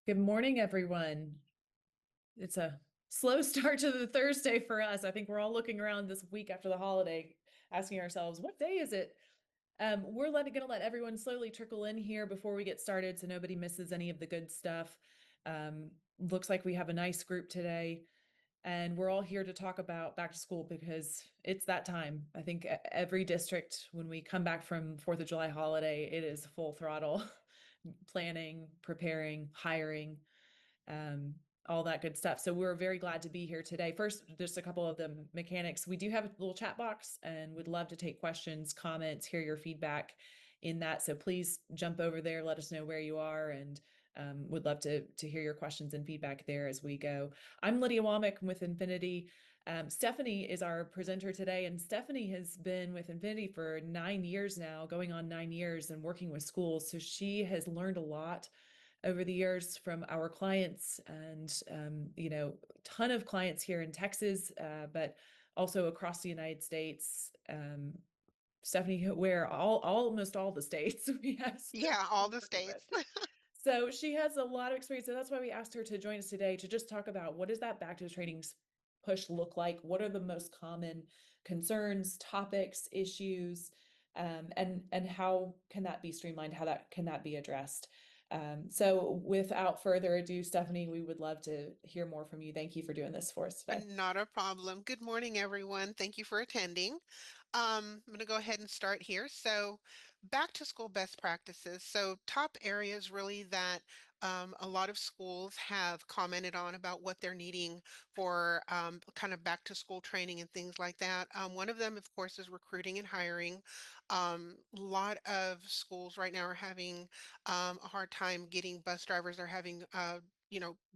Good morning, everyone. It's a slow start to the Thursday for us. I think we're all looking around this week after the holiday, asking ourselves, what day is it? We're going to let everyone slowly trickle in here before we get started so nobody misses any of the good stuff. Um, Looks like we have a nice group today, and we're all here to talk about back to school because it's that time. I think every district, when we come back from 4th of July holiday, it is full throttle planning, preparing, hiring, um, all that good stuff. So we're very glad to be here today. First, just a couple of the mechanics. We do have a little chat box and would love to take questions, comments, hear your feedback in that. So please jump over there, let us know where you are, and would love to hear your questions and feedback there as we go. I'm Lydia Wommack with Infinity. Stephanie is our presenter today, and Stephanie has been with Infinity for 9 years now, going on 9 years, and working with schools. So she has learned a lot over the years from our clients and ton of clients here in Texas, but also across the United States. Stephanie, where almost all the states we have Yeah, all the working with. states. So she has a lot of experience. So that's why we asked her to join us today to just talk about what does that back to the training push look like? What are the most common concerns, topics, issues, and how can that be streamlined? How that can that be addressed? So without further ado, Stephanie, we would love to hear more from you. Thank you for doing this for us today. Not a problem. Good morning, everyone. Thank you for attending. I'm going to go ahead and start here. So, back to school best practices. So, top areas really that a lot of schools have commented on about what they're needing for kind of back to school training and things like that. One of them, of course, is recruiting and hiring. A lot of schools right now are having a hard time getting bus drivers. They're having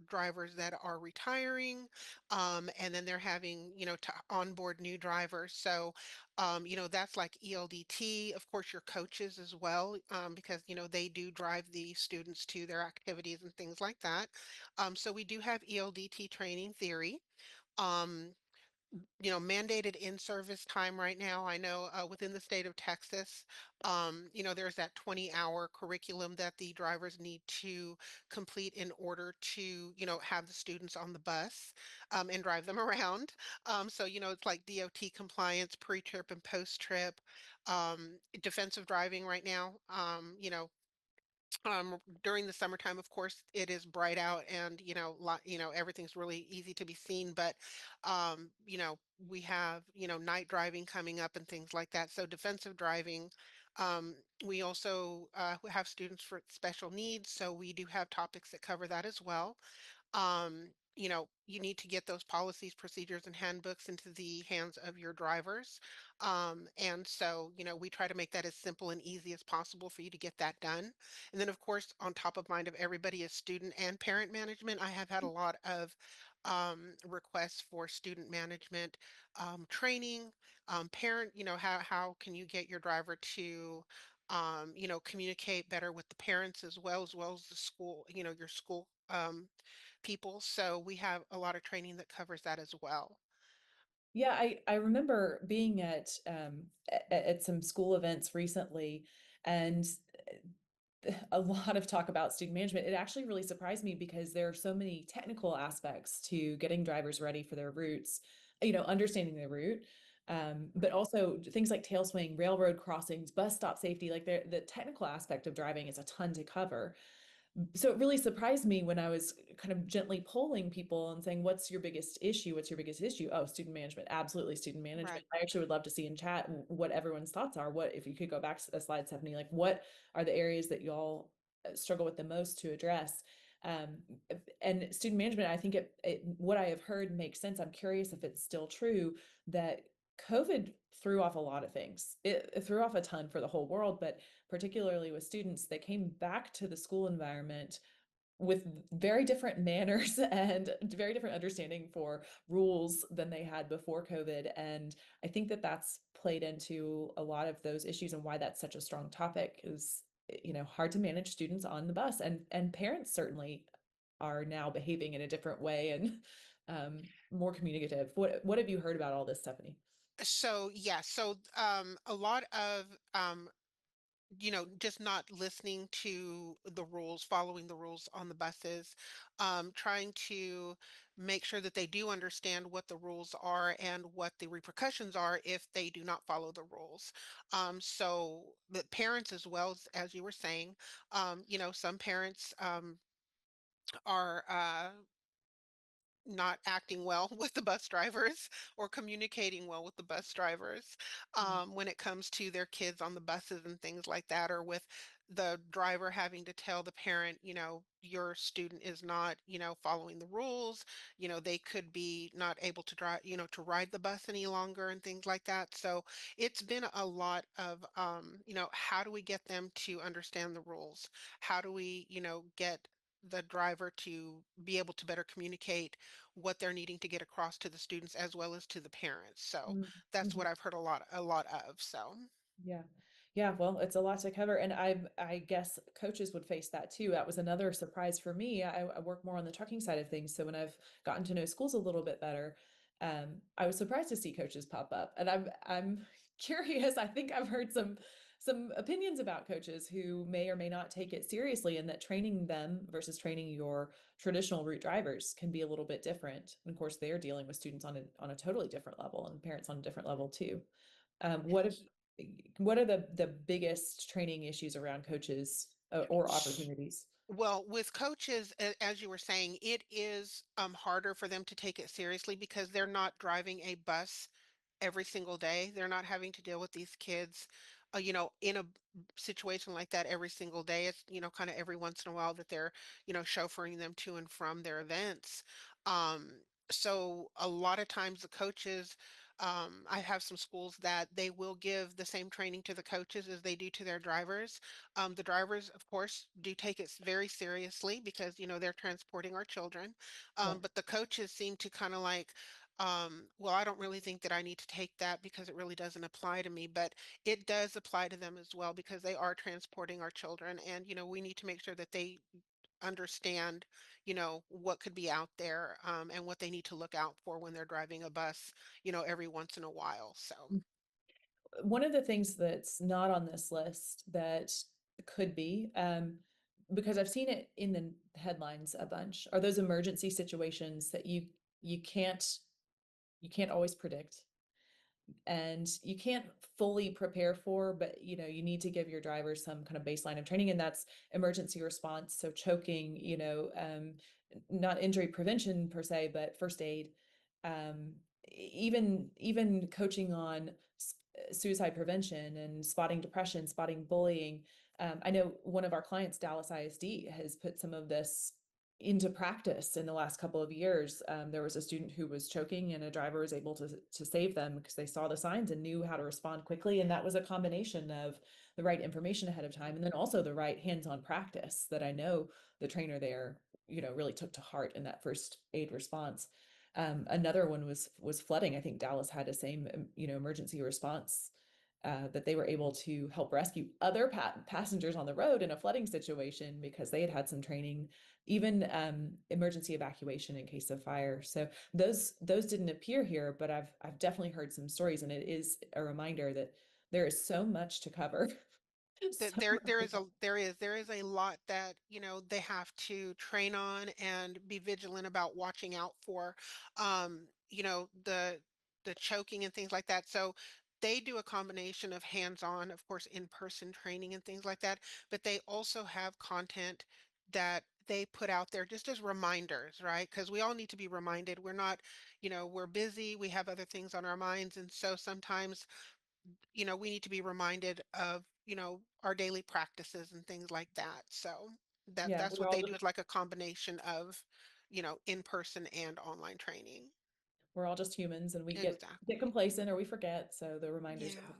drivers that are retiring, and then they're having, to onboard new drivers. So, that's like ELDT, of course, your coaches as well, because, they do drive the students to their activities and things like that. So we do have ELDT training theory. Um, Mandated in-service time right now. I know within the state of Texas, there's that 20-hour curriculum that the drivers need to complete in order to, have the students on the bus and drive them around. So, it's like DOT compliance, pre-trip and post-trip, defensive driving right now. During the summertime, of course, it is bright out and, everything's really easy to be seen, but, we have, night driving coming up and things like that. So defensive driving, we also have students for special needs. So we do have topics that cover that as well. You need to get those policies, procedures, and handbooks into the hands of your drivers. And so, we try to make that as simple and easy as possible for you to get that done. And then, of course, on top of mind of everybody is student and parent management. I have had a lot of requests for student management training, parent, how can you get your driver to communicate better with the parents as well as the school, your school people. So we have a lot of training that covers that as well. Yeah, I remember being at some school events recently, and a lot of talk about student management. It actually really surprised me because there are so many technical aspects to getting drivers ready for their routes, understanding their route, but also things like tail swing, railroad crossings, bus stop safety. Like the technical aspect of driving is a ton to cover. So it really surprised me when I was kind of gently polling people and saying, what's your biggest issue? What's your biggest issue? Oh, student management. Absolutely, student management. Right. I actually would love to see in chat what everyone's thoughts are. What, if you could go back to the slide, Stephanie, like what are the areas that y'all struggle with the most to address? Um, and student management, I think what I have heard makes sense. I'm curious if it's still true that COVID threw off a lot of things. It threw off a ton for the whole world, but particularly with students that came back to the school environment with very different manners and very different understanding for rules than they had before COVID. And I think that that's played into a lot of those issues and why that's such a strong topic is, hard to manage students on the bus, and parents certainly are now behaving in a different way and more communicative. What have you heard about all this, Stephanie? So yeah, so a lot of just not listening to the rules, following the rules on the buses, trying to make sure that they do understand what the rules are and what the repercussions are if they do not follow the rules. So the parents as well, as you were saying, some parents are not acting well with the bus drivers or communicating well with the bus drivers Mm, when it comes to their kids on the buses and things like that, or with the driver having to tell the parent, your student is not, following the rules, they could be not able to drive, to ride the bus any longer and things like that. So it's been a lot of, how do we get them to understand the rules? How do we, get the driver to be able to better communicate what they're needing to get across to the students as well as to the parents. So mm, that's mhm. what I've heard a lot of. So Yeah. Yeah, well, it's a lot to cover. And I guess coaches would face that too. That was another surprise for me. I work more on the trucking side of things. So when I've gotten to know schools a little bit better, I was surprised to see coaches pop up. And I'm curious. I think I've heard some opinions about coaches who may or may not take it seriously, and that training them versus training your traditional route drivers can be a little bit different. And of course, they're dealing with students on a totally different level, and parents on a different level too. What if yes. what are the biggest training issues around coaches or opportunities? Well, with coaches, as you were saying, it is harder for them to take it seriously because they're not driving a bus every single day. They're not having to deal with these kids, in a situation like that every single day. It's, kind of every once in a while that they're, chauffeuring them to and from their events. So a lot of times the coaches, I have some schools that they will give the same training to the coaches as they do to their drivers. The drivers, of course, do take it very seriously because, they're transporting our children. Yeah. But the coaches seem to kind of like, well, I don't really think that I need to take that because it really doesn't apply to me, but it does apply to them as well because they are transporting our children. And, we need to make sure that they understand, what could be out there, and what they need to look out for when they're driving a bus, every once in a while. So One of the things that's not on this list that could be, because I've seen it in the headlines a bunch, are those emergency situations that you can't you can't always predict. And you can't fully prepare for, but you need to give your drivers some kind of baseline of training, and that's emergency response. So choking, not injury prevention per se, but first aid. Even coaching on suicide prevention and spotting depression, spotting bullying. I know one of our clients, Dallas ISD, has put some of this into practice in the last couple of years. There was a student who was choking, and a driver was able to save them because they saw the signs and knew how to respond quickly. And that was a combination of the right information ahead of time, and then also the right hands-on practice that I know the trainer there, really took to heart in that first aid response. Another one was flooding. I think Dallas had the same, emergency response, that they were able to help rescue other passengers on the road in a flooding situation because they had had some training, even emergency evacuation in case of fire. So those didn't appear here, but I've definitely heard some stories, and it is a reminder that there is so much to cover. that So there much there to is cover. a there is a lot that they have to train on and be vigilant about watching out for, the choking and things like that. So they do a combination of hands-on, of course, in-person training and things like that, but they also have content that they put out there just as reminders, right? Because we all need to be reminded. We're not, we're busy, we have other things on our minds, and so sometimes we need to be reminded of, our daily practices and things like that. So Yeah, that's what they do is like a combination of, in-person and online training. we're all just humans, and we get Exactly. complacent or we forget. So the reminders are. Yeah.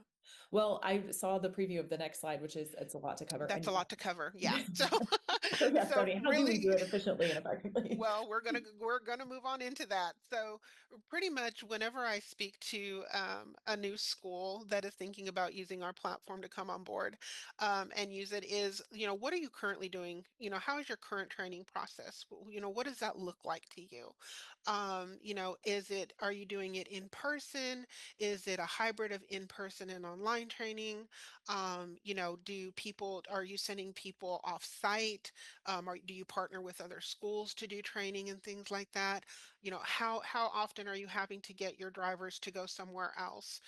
Well, I saw the preview of the next slide, which is it's a lot to cover. That's a lot to cover. Yeah. So So yes, So Tony, how do we really, do it efficiently and effectively? well, we're gonna move on into that. So pretty much whenever I speak to a new school that is thinking about using our platform to come on board and use it is, what are you currently doing? How is your current training process? What does that look like to you? Are you doing it in person? Is it a hybrid of in-person and online training? Are you sending people off-site? Or do you partner with other schools to do training and things like that? How often are you having to get your drivers to go somewhere else,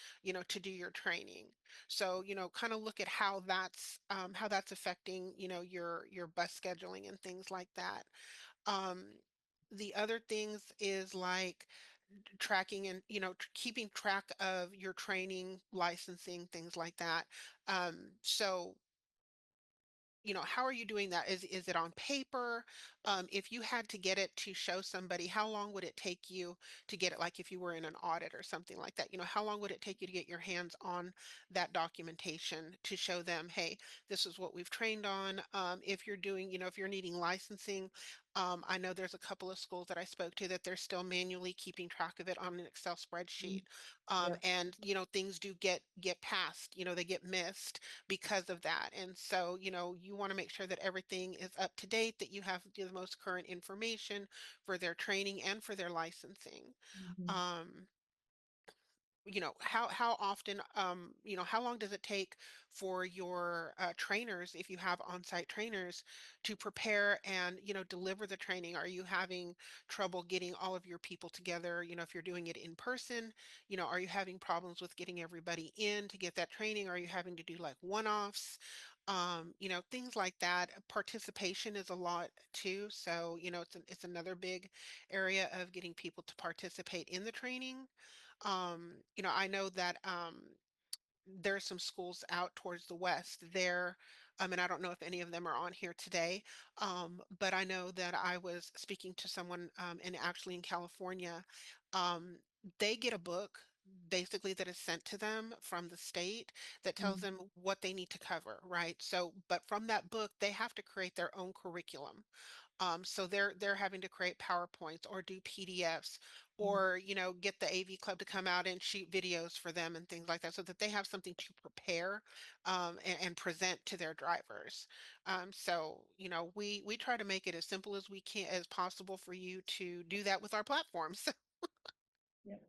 to do your training? So, kind of look at how that's affecting, your bus scheduling and things like that. Um, the other things is like tracking and keeping track of your training, licensing, things like that. So how are you doing that? Is it on paper? If you had to get it to show somebody, how long would it take you to get it? Like if you were in an audit or something like that, how long would it take you to get your hands on that documentation to show them, hey, this is what we've trained on. If you're doing, if you're needing licensing, I know there's a couple of schools that I spoke to that they're still manually keeping track of it on an Excel spreadsheet. Mhm. Yeah. And things do get passed, they get missed because of that. And so, you want to make sure that everything is up to date, that you have the most current information for their training and for their licensing. Mhm. Um, how often, how long does it take for your trainers, if you have on-site trainers, to prepare and, deliver the training? Are you having trouble getting all of your people together? If you're doing it in person, are you having problems with getting everybody in to get that training? Are you having to do like one-offs? Things like that. Participation is a lot too. So, it's another big area of getting people to participate in the training. I know that there's some schools out towards the west there, and I don't know if any of them are on here today, but I know that I was speaking to someone, and actually in California, um, they get a book basically that is sent to them from the state that tells Mhm. them what they need to cover, right? So, but from that book, they have to create their own curriculum. So they're having to create PowerPoints or do PDFs Mhm. or get the AV club to come out and shoot videos for them and things like that so that they have something to prepare and present to their drivers. So we try to make it as simple as we can as possible for you to do that with our platforms. Yep.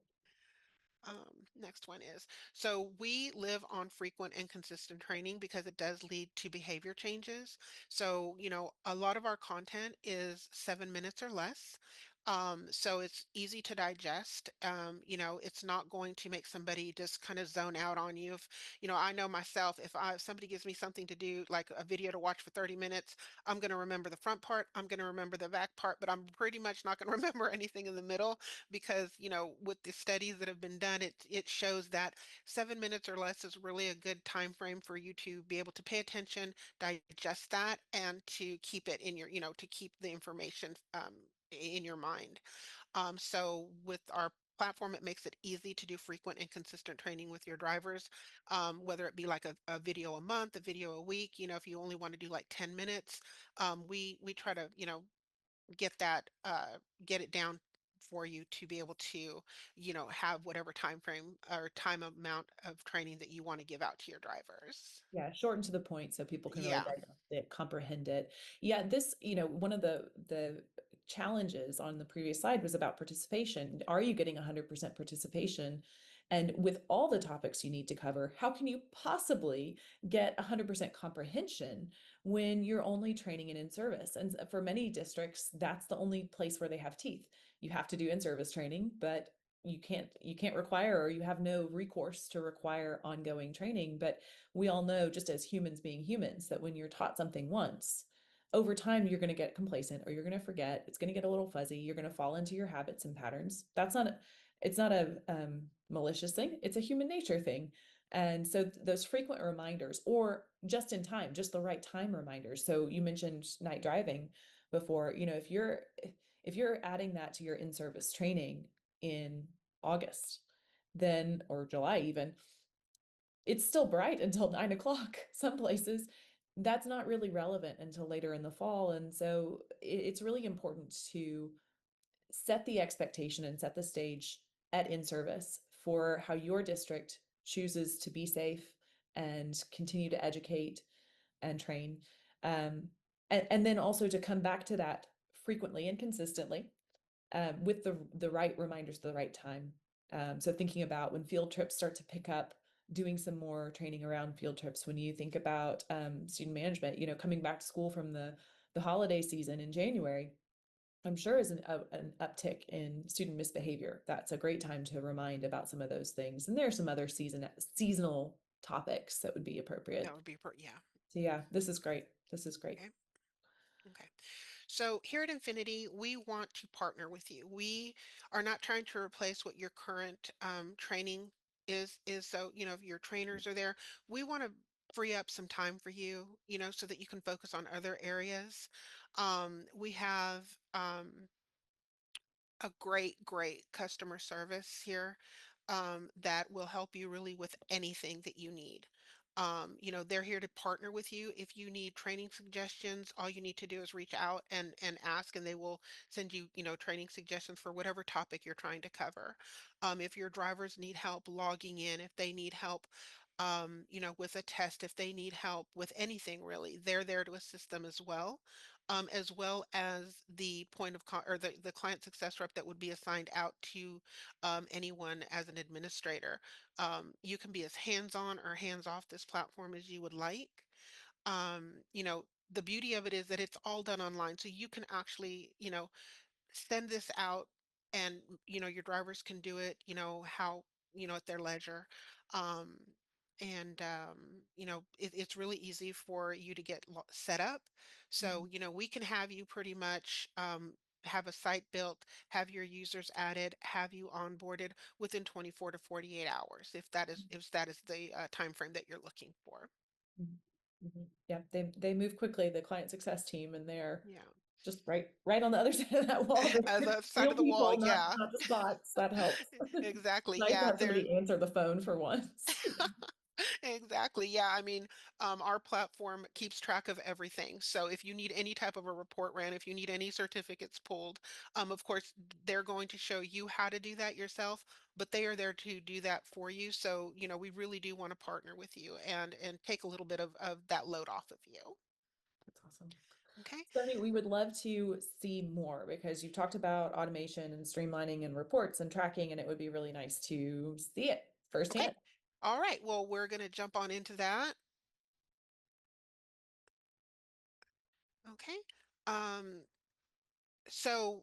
Next one is, so we live on frequent and consistent training because it does lead to behavior changes. So, a lot of our content is 7 minutes or less. So it's easy to digest. It's not going to make somebody just kind of zone out on you. I know myself, if somebody gives me something to do, like a video to watch for 30 minutes, I'm going to remember the front part, I'm going to remember the back part, but I'm pretty much not going to remember anything in the middle because with the studies that have been done, it shows that 7 minutes or less is really a good time frame for you to be able to pay attention, digest that, and to keep it in your, to keep the information in your mind. So with our platform, it makes it easy to do frequent and consistent training with your drivers, whether it be like a video a month, a video a week. If you only want to do like 10 minutes, we try to get it down for you to be able to have whatever time frame or time amount of training that you want to give out to your drivers. Yeah, short and to the point so people can really Yeah. digest it, comprehend it. Yeah, this, one of the challenges on the previous slide was about participation. Are you getting 100% participation? And with all the topics you need to cover, how can you possibly get 100% comprehension when you're only training in service? And for many districts, that's the only place where they have teeth. You have to do in-service training, but you can't require, or you have no recourse to require ongoing training. But we all know, just as humans being humans, that when you're taught something once, over time you're going to get complacent, or you're going to forget. It's going to get a little fuzzy. You're going to fall into your habits and patterns. It's not a malicious thing. It's a human nature thing. And so those frequent reminders, or just in time, just the right time reminders. So you mentioned night driving before. If you're adding that to your in-service training in August, then, or July even, it's still bright until 9 o'clock some places. that's not really relevant until later in the fall. And so it's really important to set the expectation and set the stage at in-service for how your district chooses to be safe and continue to educate and train. Um, and then also to come back to that frequently and consistently, with the right reminders at the right time. So thinking about when field trips start to pick up, doing some more training around field trips. When you think about student management, coming back to school from the holiday season in January, I'm sure is an uptick in student misbehavior. That's a great time to remind about some of those things. And there are some other seasonal topics that would be That appropriate. would be, yeah. So yeah, this is great. This is great. Okay. Okay. So here at Infinity, we want to partner with you. We are not trying to replace what your current training is. So, if your trainers are there, we want to free up some time for you, so that you can focus on other areas. We have a great customer service here, that will help you really with anything that you need. They're here to partner with you. If you need training suggestions, all you need to do is reach out and ask, and they will send you, training suggestions for whatever topic you're trying to cover. If your drivers need help logging in, if they need help, with a test, if they need help with anything really, they're there to assist them as well as the point of con or the client success rep that would be assigned out to anyone as an administrator. You can be as hands-on or hands-off this platform as you would like. Um, you know, the beauty of it is that it's all done online, so you can actually, send this out, and your drivers can do it, how, at their leisure. um and it's really easy for you to get set up. So Mhm. we can have you pretty much have a site built, have your users added, have you onboarded within 24 to 48 hours, if that is the time frame that you're looking for. Mhm. Mhm. Yeah, they move quickly, the client success team, and they're Yeah. just right on the other side of that wall. At They're the side real of the wall, people, yeah. not just bots. That helps. Exactly. Nice to Yeah, have somebody answer the phone for once. exactly. Yeah, I mean, our platform keeps track of everything. So if you need any type of a report ran, if you need any certificates pulled, of course, they're going to show you how to do that yourself, but they are there to do that for you. So, we really do want to partner with you and take a little bit of that load off of you. That's awesome. Okay. Stephanie, we would love to see more because you've talked about automation and streamlining and reports and tracking, and it would be really nice to see it Okay. firsthand. All right. Well, we're going to jump on into that. Okay. Um, so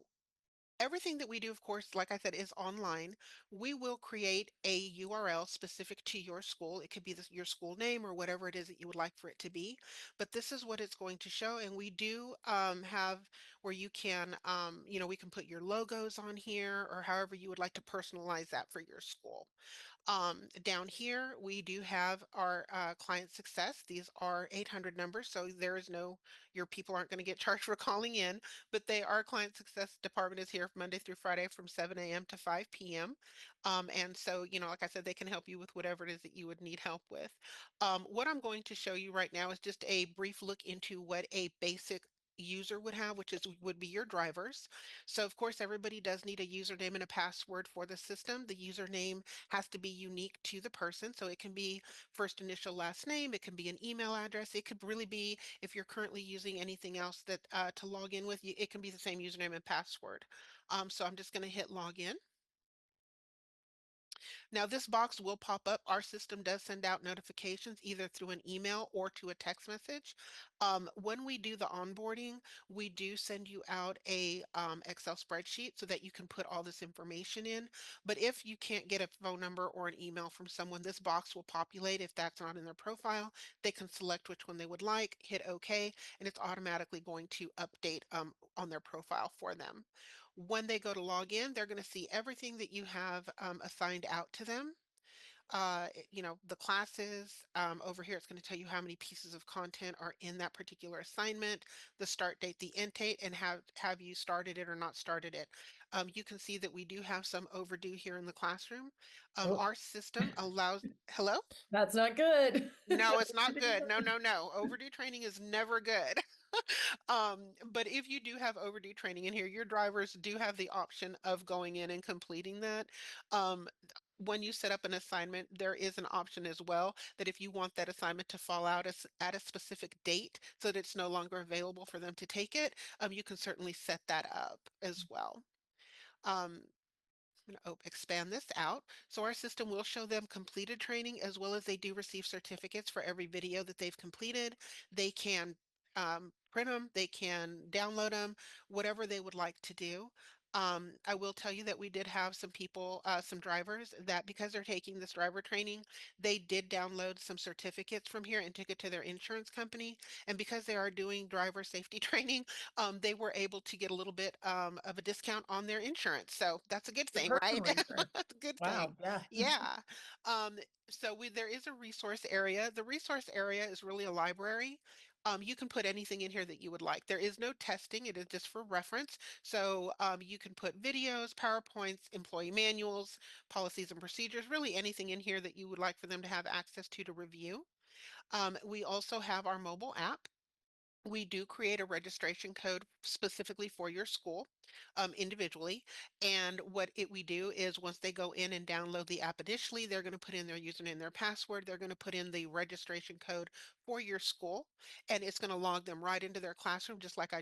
everything that we do, of course, like I said, is online. We will create a URL specific to your school. It could be your school name or whatever it is that you would like for it to be. But this is what it's going to show. And we do have where you can, we can put your logos on here or however you would like to personalize that for your school. Down here, we do have our client success. These are 800 numbers, so there is no, your people aren't going to get charged for calling in, but they are client success department is here Monday through Friday from 7 a.m. to 5 p.m. And so, like I said, they can help you with whatever it is that you would need help with. What I'm going to show you right now is just a brief look into what a basic user would have, which would be your drivers. So of course, everybody does need a username and a password for the system. The username has to be unique to the person. So it can be first initial last name, it can be an email address, it could really be, if you're currently using anything else that to log in with you, it can be the same username and password. So I'm just going to hit login. Now, this box will pop up. Our system does send out notifications either through an email or to a text message. When we do the onboarding, we do send you out a Excel spreadsheet so that you can put all this information in. But if you can't get a phone number or an email from someone, this box will populate. If that's not in their profile, they can select which one they would like, hit OK, and it's automatically going to update on their profile for them. When they go to log in, they're going to see everything that you have assigned out to them. the classes. Over here, it's going to tell you how many pieces of content are in that particular assignment, the start date, the end date, and have you started it or not started it. You can see that we do have some overdue here in the classroom. Oh, Our system allows, hello? that's not good. No, it's not good. No, no, no. Overdue training is never good. But if you do have overdue training in here, your drivers do have the option of going in and completing that. Um, when you set up an assignment, there is an option as well that if you want that assignment to fall out at a specific date so that it's no longer available for them to take it, you can certainly set that up as well. Um, I'm going to expand this out. So our system will show them completed training as well as they do receive certificates for every video that they've completed. They can print them, they can download them, whatever they would like to do. I will tell you that we did have some people, some drivers that because they're taking this driver training, they did download some certificates from here and took it to their insurance company. And because they are doing driver safety training, they were able to get a little bit of a discount on their insurance. So that's a good Your thing, right? personal insurance. That's a good thing. Wow. Yeah. Yeah. Um, so there is a resource area. The resource area is really a library. You can put anything in here that you would like. There is no testing. It is just for reference. So you can put videos, PowerPoints, employee manuals, policies and procedures, really anything in here that you would like for them to have access to review. We also have our mobile app. We do create a registration code specifically for your school individually. And we do is once they go in and download the app initially, they're going to put in their username and their password. They're going to put in the registration code for your school, and it's going to log them right into their classroom, just like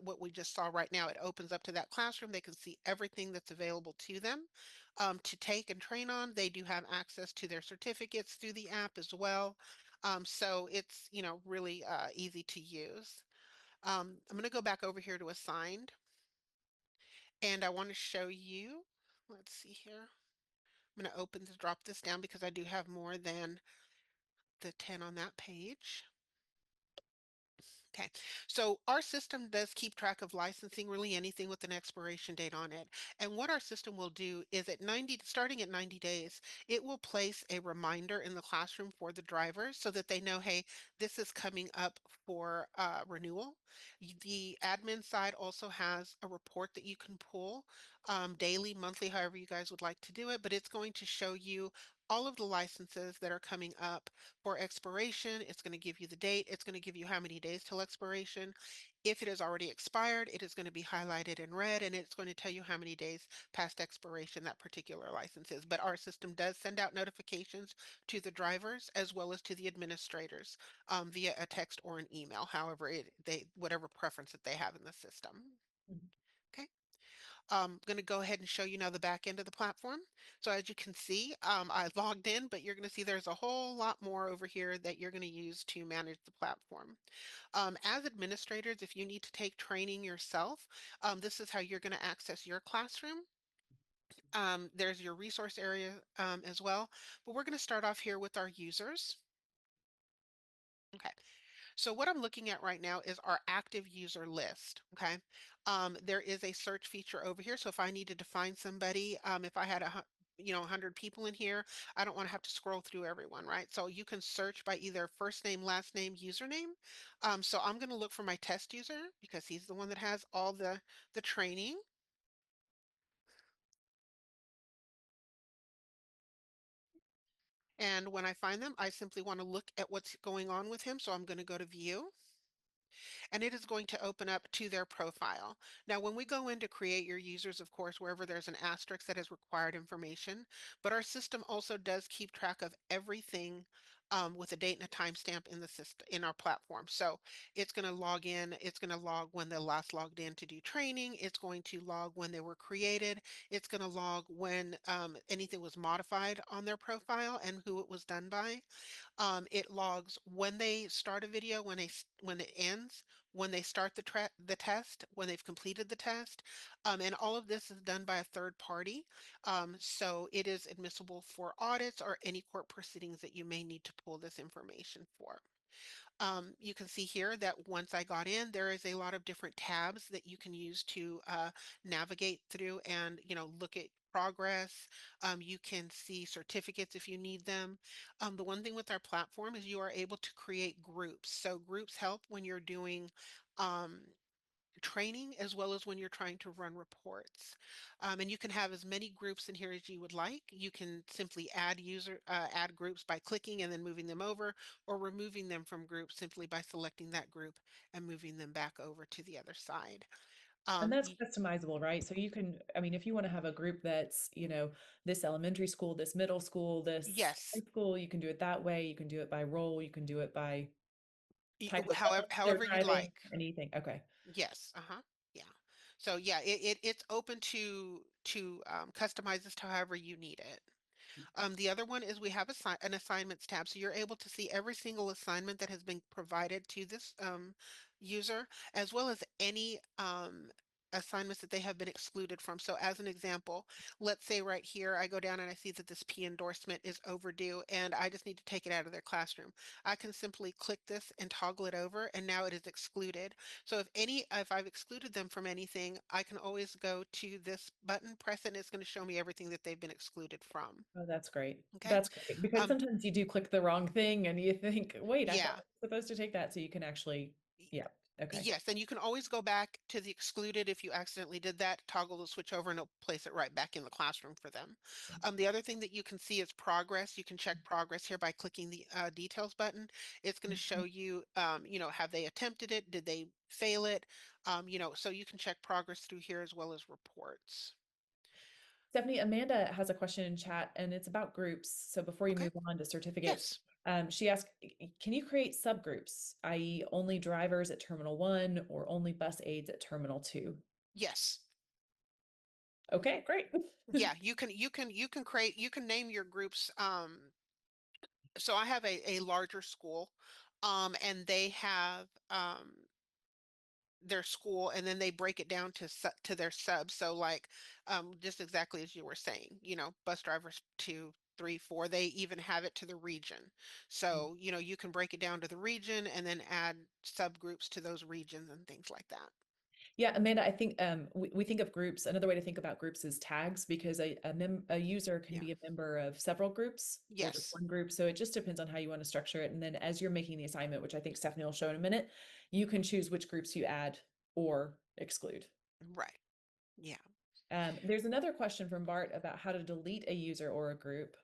what we just saw right now. It opens up to that classroom. They can see everything that's available to them to take and train on. They do have access to their certificates through the app as well. So it's, really easy to use. I'm going to go back over here to assigned and I want to show you, let's see here. I'm going to drop this down because I do have more than the 10 on that page. Okay, so our system does keep track of licensing, really anything with an expiration date on it. And what our system will do is starting at 90 days, it will place a reminder in the classroom for the drivers so that they know, hey, this is coming up for renewal. The admin side also has a report that you can pull daily, monthly, however you guys would like to do it, but it's going to show you all of the licenses that are coming up for expiration. It's going to give you the date. It's going to give you how many days till expiration. If it has already expired, it is going to be highlighted in red and it's going to tell you how many days past expiration that particular license is. But our system does send out notifications to the drivers as well as to the administrators via a text or an email, however whatever preference that they have in the system. Mhm. Okay. I'm going to go ahead and show you now the back end of the platform. So as you can see, I logged in, but you're going to see there's a whole lot more over here that you're going to use to manage the platform. As administrators, if you need to take training yourself, this is how you're going to access your classroom. There's your resource area as well, but we're going to start off here with our users. Okay. So what I'm looking at right now is our active user list, okay? There is a search feature over here. So if I needed to find somebody, if I had 100 people in here, I don't want to have to scroll through everyone, right? So you can search by either first name, last name, username. So I'm going to look for my test user because he's the one that has all the training. And when I find them, I simply want to look at what's going on with him. So I'm going to go to view. And it is going to open up to their profile. Now, when we go in to create your users, of course, wherever there's an asterisk that is required information, but our system also does keep track of everything with a date and a timestamp in the system in our platform. So it's going to log in, it's going to log when they last logged in to do training, it's going to log when they were created, it's going to log when anything was modified on their profile and who it was done by. It logs when they start a video, when it ends, when they start the test, when they've completed the test, and all of this is done by a third party. So it is admissible for audits or any court proceedings that you may need to pull this information for. You can see here that once I got in, there is a lot of different tabs that you can use to navigate through and look at progress. You can see certificates if you need them. The one thing with our platform is you are able to create groups. So groups help when you're doing um, training as well as when you're trying to run reports. And you can have as many groups in here as you would like. You can simply add groups by clicking and then moving them over, or removing them from groups simply by selecting that group and moving them back over to the other side. And Um, that's y- customizable, right? So you can, I mean, if you want to have a group that's, this elementary school, this middle school, this high yes, school, you can do it that way. You can do it by role. You can do it by type of however, bus they're however you'd driving, like. anything. Okay. Yes, uh-huh. Yeah. So yeah, it's open to customize this to however you need it. The other one is we have an assignments tab. So you're able to see every single assignment that has been provided to this user, as well as any assignments that they have been excluded from. So as an example, let's say right here, I go down and I see that this P endorsement is overdue and I just need to take it out of their classroom. I can simply click this and toggle it over, and now it is excluded. So if I've excluded them from anything, I can always go to this button, press it, and it's going to show me everything that they've been excluded from. Oh, that's great. Okay. That's great because Um, sometimes you do click the wrong thing and you think, wait, I thought yeah. I was supposed to take that. So you can actually, y- yeah. Okay. Yes, and you can always go back to the excluded if you accidentally did that, toggle the switch over, and it'll place it right back in the classroom for them. The other thing that you can see is progress. You can check progress here by clicking the details button. It's going to show Mhm. you, have they attempted it? Did they fail it? So you can check progress through here as well as reports. Stephanie, Amanda has a question in chat and it's about groups. So before you Okay. move on to certificates, Yes. she asked, can you create subgroups, i.e. only drivers at Terminal 1 or only bus aides at Terminal 2? Yes. Okay, great. Yeah, you can name your groups. So I have a larger school, and they have their school, and then they break it down to their subs. So like, just exactly as you were saying, bus drivers 2, 3, 4. They even have it to the region. So you can break it down to the region and then add subgroups to those regions and things like that. Yeah, Amanda, I think we think of groups. Another way to think about groups is tags because a user can Yeah. be a member of several groups or just Yes. one group. So it just depends on how you want to structure it. And then as you're making the assignment, which I think Stephanie will show in a minute, you can choose which groups you add or exclude. Right. Yeah. There's another question from Bart about how to delete a user or a group.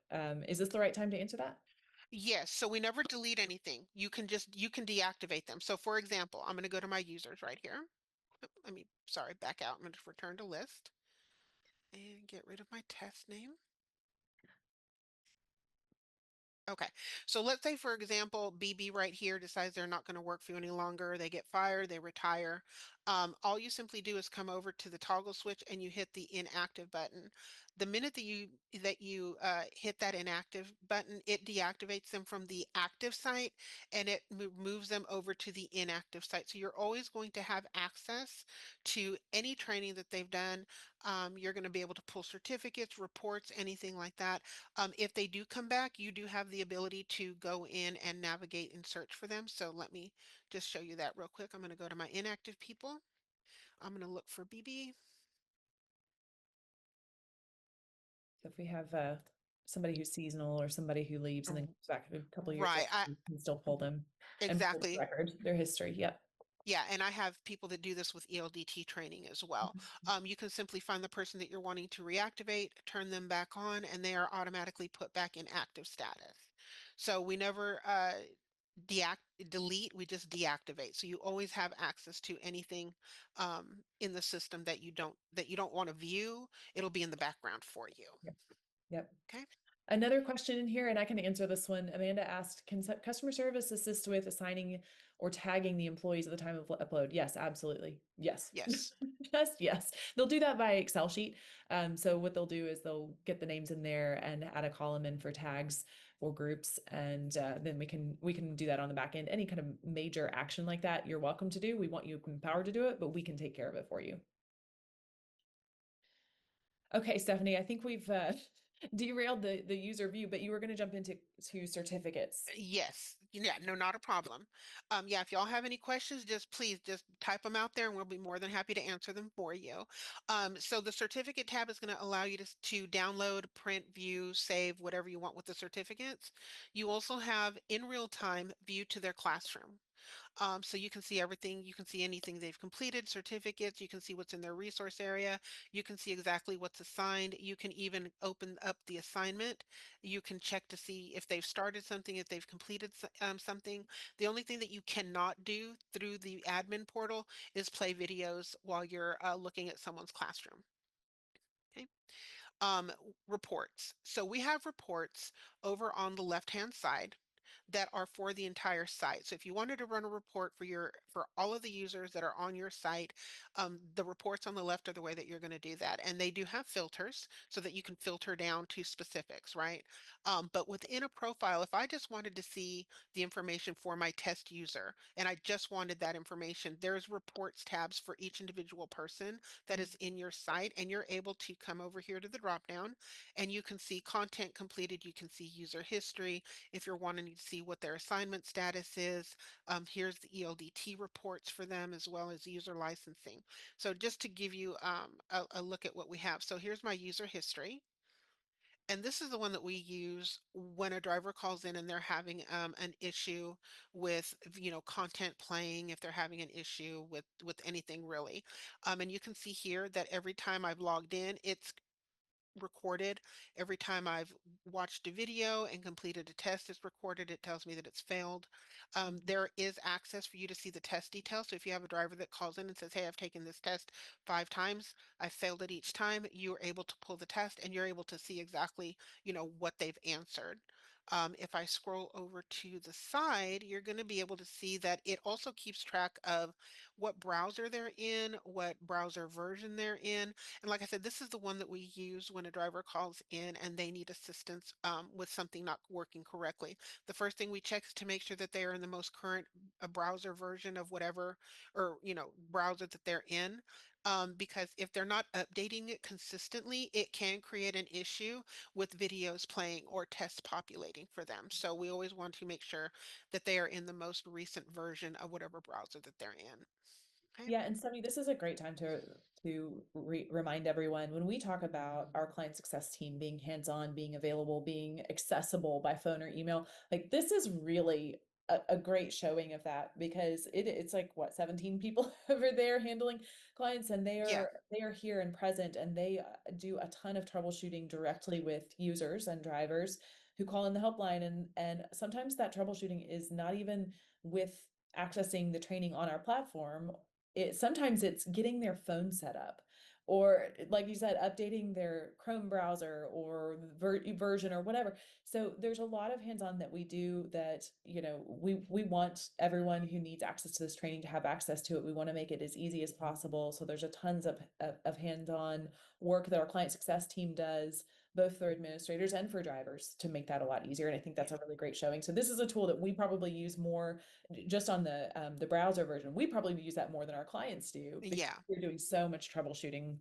Is this the right time to answer that? Yes, so we never delete anything. You can deactivate them. So for example, I'm going to go to my users right here. Sorry, back out. I'm going to return to list and get rid of my test name. Okay, so let's say, for example, BB right here decides they're not going to work for you any longer. They get fired, they retire. All you simply do is come over to the toggle switch and you hit the inactive button. The minute that you hit that inactive button, it deactivates them from the active site and it moves them over to the inactive site. So you're always going to have access to any training that they've done. You're going to be able to pull certificates, reports, anything like that. If they do come back, you do have the ability to go in and navigate and search for them. So let me just show you that real quick. I'm going to go to my inactive people. I'm going to look for BB. So if we have somebody who's seasonal or somebody who leaves and then comes back a couple years later, Right. we can still pull them and pull the Exactly. record, their history. Yep. Yeah, and I have people that do this with ELDT training as well. You can simply find the person that you're wanting to reactivate, turn them back on, and they are automatically put back in active status. So we never deact delete, we just deactivate. So you always have access to anything in the system that you don't want to view. It'll be in the background for you. Yep. Yep. Okay. Another question in here, and I can answer this one. Amanda asked, can customer service assist with assigning or tagging the employees at the time of upload? Yes, absolutely. Yes. Yes. Just yes. They'll do that by Excel sheet. So what they'll do is they'll get the names in there and add a column in for tags or groups, and then we can do that on the back end. Any kind of major action like that, you're welcome to do. We want you empowered to do it, but we can take care of it for you. Okay, Stephanie, I think we've derailed the user view, but you were going to jump into certificates. Yes. Yeah, no, not a problem. Yeah, if y'all have any questions, just please just type them out there and we'll be more than happy to answer them for you. So the certificate tab is going to allow you to download, print, view, save, whatever you want with the certificates. You also have in real time view to their classroom. So you can see everything, you can see anything they've completed, certificates, you can see what's in their resource area, you can see exactly what's assigned, you can even open up the assignment, you can check to see if they've started something, if they've completed something. The only thing that you cannot do through the admin portal is play videos while you're looking at someone's classroom. Okay. Um, Reports. So we have reports over on the left-hand side that are for the entire site. So if you wanted to run a report for all of the users that are on your site, the reports on the left are the way that you're going to do that. And they do have filters so that you can filter down to specifics, right? But within a profile, if I just wanted to see the information for my test user and I just wanted that information, there's reports tabs for each individual person that is in your site, and you're able to come over here to the drop down and you can see content completed, you can see user history. If you're wanting to see what their assignment status is, here's the ELDT reports for them as well as user licensing. So just to give you a look at what we have. So here's my user history. And this is the one that we use when a driver calls in and they're having an issue with, content playing, if they're having an issue with anything really. And you can see here that every time I've logged in, it's recorded. Every time I've watched a video and completed a test, it's recorded. It tells me that it's failed. There is access for you to see the test details. So if you have a driver that calls in and says, hey, I've taken this test 5 times, I failed it each time, you're able to pull the test and you're able to see exactly, what they've answered. If I scroll over to the side, you're going to be able to see that it also keeps track of what browser they're in, what browser version they're in. And like I said, this is the one that we use when a driver calls in and they need assistance with something not working correctly. The first thing we check is to make sure that they are in the most current browser version of whatever, or browser that they're in. Because if they're not updating it consistently, it can create an issue with videos playing or tests populating for them. So we always want to make sure that they are in the most recent version of whatever browser that they're in. Okay. Yeah, and Sunny, this is a great time to remind everyone when we talk about our client success team being hands-on, being available, being accessible by phone or email, like this is really a great showing of that because it's like what 17 people over there handling clients and Yeah. they are here and present and they do a ton of troubleshooting directly with users and drivers who call in the helpline and sometimes that troubleshooting is not even with accessing the training on our platform. Sometimes it's getting their phone set up or like you said updating their Chrome browser or version or whatever. So there's a lot of hands-on that we do that we want everyone who needs access to this training to have access to it. We want to make it as easy as possible, so there's a tons of hands-on work that our client success team does both for administrators and for drivers to make that a lot easier, and I think that's Yeah. a really great showing. So this is a tool that we probably use more just on the browser version. We probably use that more than our clients do because Yeah. we're doing so much troubleshooting,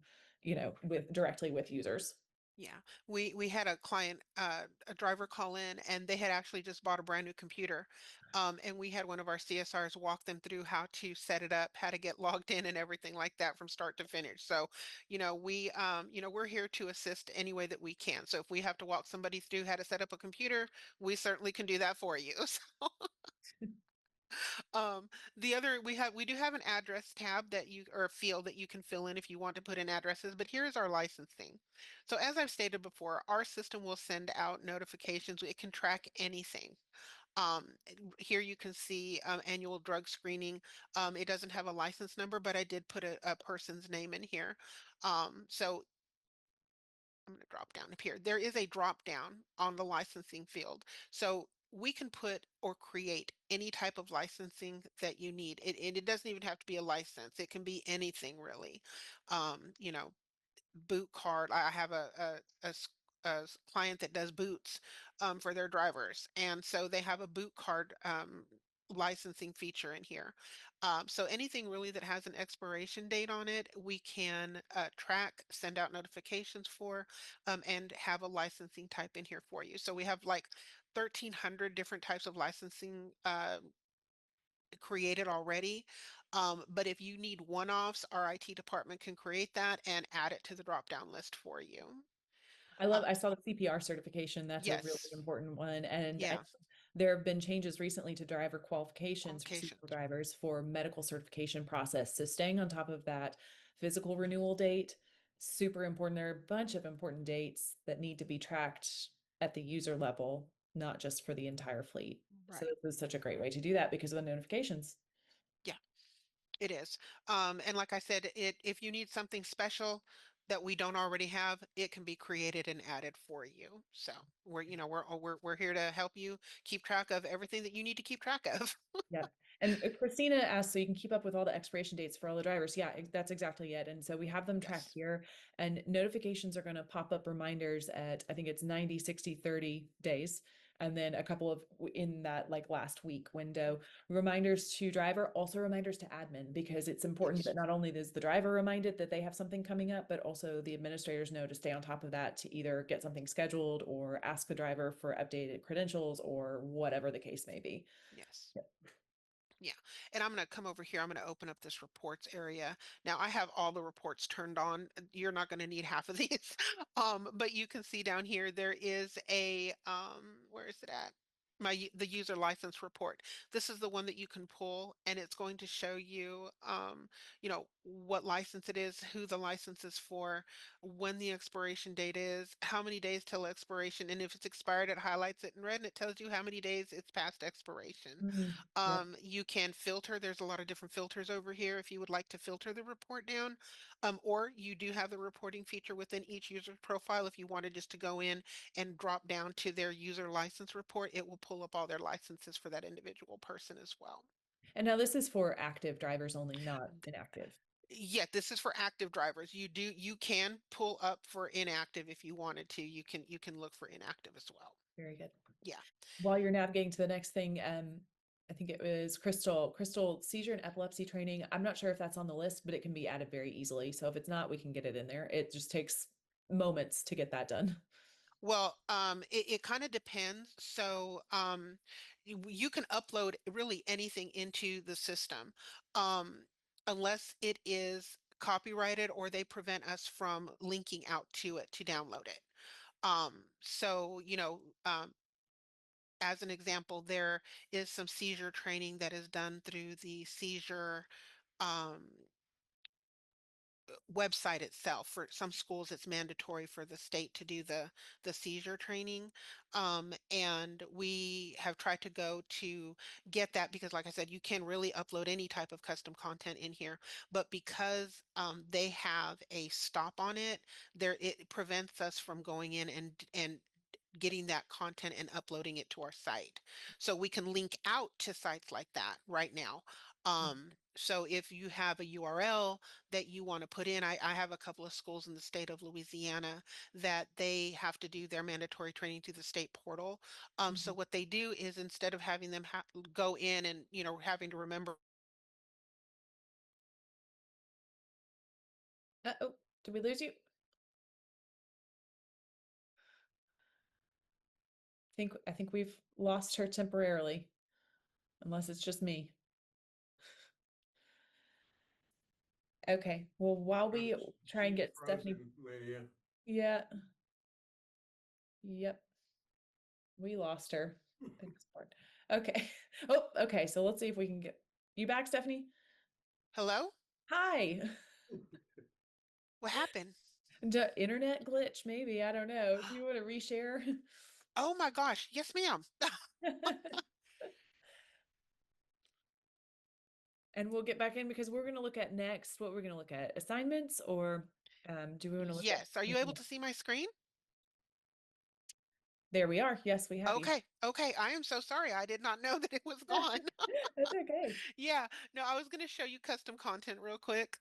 with directly with users. Yeah, we had a client, a driver call in, and they had actually just bought a brand new computer, and we had one of our CSRs walk them through how to set it up, how to get logged in, and everything like that from start to finish. So, we're here to assist any way that we can. So if we have to walk somebody through how to set up a computer, we certainly can do that for you. Um, we do have an address tab that you or a field that you can fill in if you want to put in addresses, but here's our licensing. So as I've stated before, our system will send out notifications. It can track anything. Here you can see annual drug screening. It doesn't have a license number, but I did put a person's name in here. So I'm going to drop down up here. There is a drop down on the licensing field. So we can put or create any type of licensing that you need. It doesn't even have to be a license. It can be anything really. Um, you know, Boot card. I have a client that does boots for their drivers, and so they have a boot card licensing feature in here. So anything really that has an expiration date on it, we can track, send out notifications for, and have a licensing type in here for you. So we have like 1,300 different types of licensing created already. But if you need one-offs, our IT department can create that and add it to the drop-down list for you. Uh, I saw the CPR certification. That's a really yes, important one. And yeah, there have been changes recently to driver qualifications for seasonal qualifications. drivers for medical certification process. So staying on top of that physical renewal date, super important. There are a bunch of important dates that need to be tracked at the user level, not just for the entire fleet. So Right. this is such a great way to do that because of the notifications. Yeah, it is. And like I said, if you need something special that we don't already have, it can be created and added for you. So we're here to help you keep track of everything that you need to keep track of. Yep. And Christina asked, so you can keep up with all the expiration dates for all the drivers. Yeah, that's exactly it. And so we have them tracked Yes. here, and notifications are going to pop up reminders at, I think it's 90, 60, 30 days. And then a couple of in that like last week window, reminders to driver, also reminders to admin, because it's important Yes. that not only is the driver reminded that they have something coming up, but also the administrators know to stay on top of that to either get something scheduled or ask the driver for updated credentials or whatever the case may be. Yes. Yeah, and I'm going to come over here. I'm going to open up this reports area. Now I have all the reports turned on. You're not going to need half of these. But you can see down here there is a where is it at? The user license report. This is the one that you can pull and it's going to show you what license it is, who the license is for, when the expiration date is, how many days till expiration, and if it's expired, it highlights it in red and it tells you how many days it's past expiration. Mhm. Yep. You can filter. There's a lot of different filters over here if you would like to filter the report down. Or you do have the reporting feature within each user profile. If you wanted just to go in and drop down to their user license report, it will pull up all their licenses for that individual person as well. And now this is for active drivers only, not inactive. Yeah, this is for active drivers. You can pull up for inactive if you wanted to. You can look for inactive as well. Very good. Yeah. While you're navigating to the next thing, I think it was Crystal seizure and epilepsy training. I'm not sure if that's on the list, but it can be added very easily. So if it's not, we can get it in there. It just takes moments to get that done. Well, it kind of depends. So, you can upload really anything into the system, um, unless it is copyrighted or they prevent us from linking out to it to download it. So, as an example, there is some seizure training that is done through the seizure, um, website itself. For some schools, it's mandatory for the state to do the seizure training. And we have tried to go to get that because, like I said, you can really upload any type of custom content in here. But because they have a stop on it, there it prevents us from going in and getting that content and uploading it to our site. So we can link out to sites like that right now. So if you have a URL that you want to put in, I have a couple of schools in the state of Louisiana that they have to do their mandatory training through the state portal. So Mhm. what they do is instead of having them go in and having to remember. Oh, did we lose you? I think we've lost her temporarily, unless it's just me. Okay. Well, while we try and She's get Stephanie, frozen, Lydia. yeah, yep, we lost her. Thanks, Lord. Okay. Oh, okay. So let's see if we can get you back, Stephanie. Hello? Hi. What happened? Internet glitch, maybe. I don't know. Do you want to reshare? Oh my gosh. Yes, ma'am. And we'll get back in because we're going to look at next what we're going to look at assignments or do we want to look at Yes. Are you anything able else? to see my screen? There we are. Yes, we have you. Okay. Okay. I am so sorry. I did not know that it was gone. That's okay. Yeah. No, I was going to show you custom content real quick.